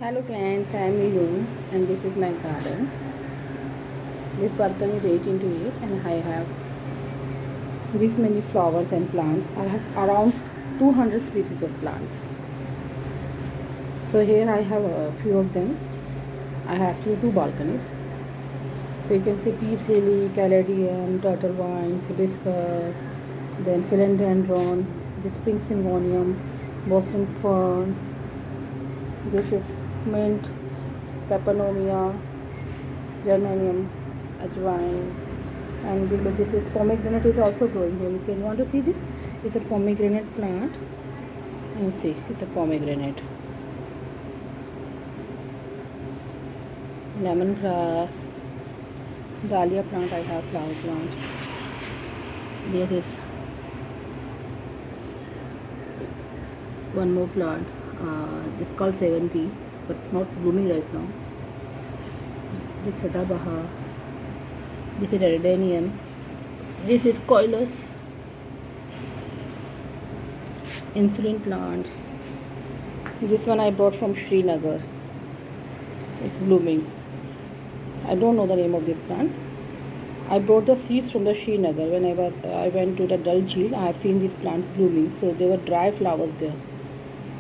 Hello friends, I am Neelu and this is my garden. This balcony is 8 into 8 and I have this many flowers and plants. I have around 200 species of plants. So here I have a few of them. I have actually two balconies. So you can see peace lily, caladium, turtle vine, hibiscus, then philodendron, this pink syngonium, Boston fern, this is mint, peperomia, geranium, ajwain, and below this is pomegranate is also growing here. You can want to see this? It's a pomegranate plant. And see, it's a pomegranate. Lemongrass, dahlia plant. I have flower plant. There is one more plant. This is called Sevanti, but it's not blooming right now. This is Sadabaha. This is Redanium. This is Coilus. Insulin plant. This one I brought from Srinagar. It's blooming. I don't know the name of this plant. I brought the seeds from the Srinagar. When I went to the Dal Jheel, I have seen these plants blooming. So there were dry flowers there.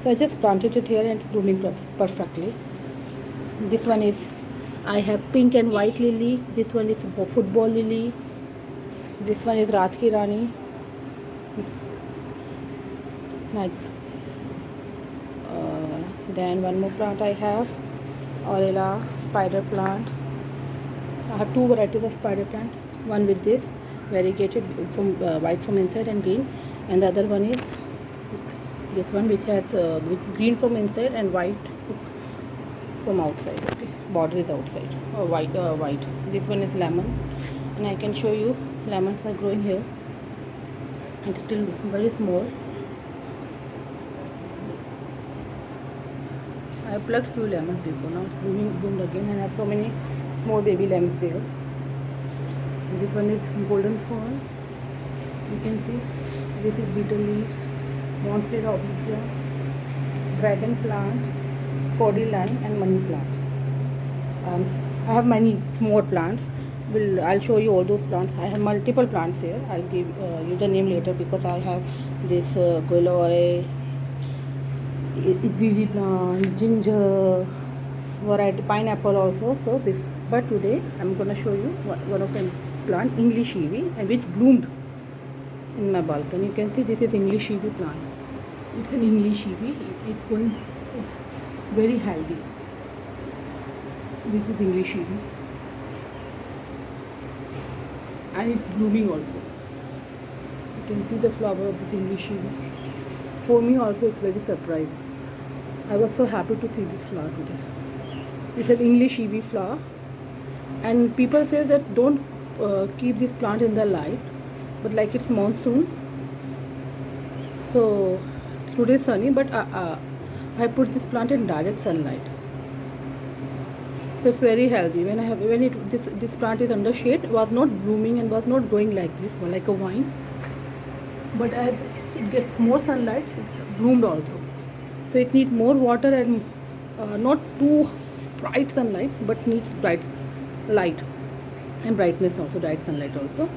So I just planted it here and it's blooming perfectly. This one is, I have pink and white lily. This one is football lily. This one is Raat Ki Rani. Nice. Then one more plant I have, Orella spider plant. I have two varieties of spider plant. One with this variegated from white from inside and green, and the other one is this one which has which is green from inside and white from outside. Okay, border is outside or white. White. This one is lemon, and I can show you lemons are growing here. It's still very small. I plucked few lemons before. Now it's bloomed again, and I have so many small baby lemons there. This one is golden fern. You can see this is beetle leaves, monstera obliqua, dragon plant, cordyline, and money plant. I have many more plants. I'll show you all those plants. I have multiple plants here. I'll give you the name later because I have this Goloi, ZZ plant, ginger, variety pineapple also. So, but today I'm gonna show you one of the plant, English ivy, and which bloomed in my balcony. You can see this is English ivy plant. It's an English ivy. It's very healthy. This is English ivy, and it's blooming also. You can see the flower of this English ivy. For me also, it's very surprise. I was so happy to see this flower today. It's an English ivy flower, and people say that don't keep this plant in the light, but like it's monsoon, so today is sunny, but I put this plant in direct sunlight. So it's very healthy. This plant is under shade, it was not blooming and was not growing like this, like a vine. But as it gets more sunlight, it's bloomed also. So it needs more water and not too bright sunlight, but needs bright light and brightness also, bright sunlight also.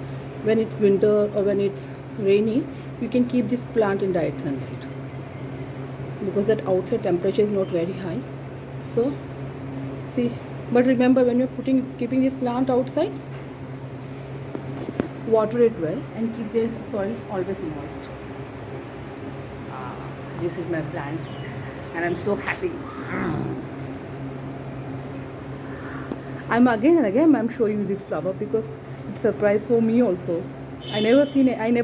When it's winter or when it's rainy, you can keep this plant in direct sunlight because that outside temperature is not very high. So see, but remember when you're keeping this plant outside, water it well and keep the soil always moist. This is my plant and I'm so happy. I'm again and again I'm showing you this flower because it's a surprise for me also. I never seen any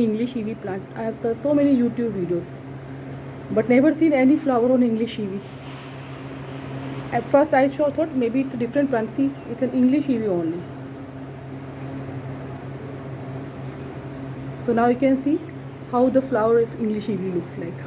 English ivy plant. I have so many YouTube videos, but never seen any flower on English ivy. At first I thought maybe it's a different plant. See, it's an English ivy only. So now you can see how the flower of English ivy looks like.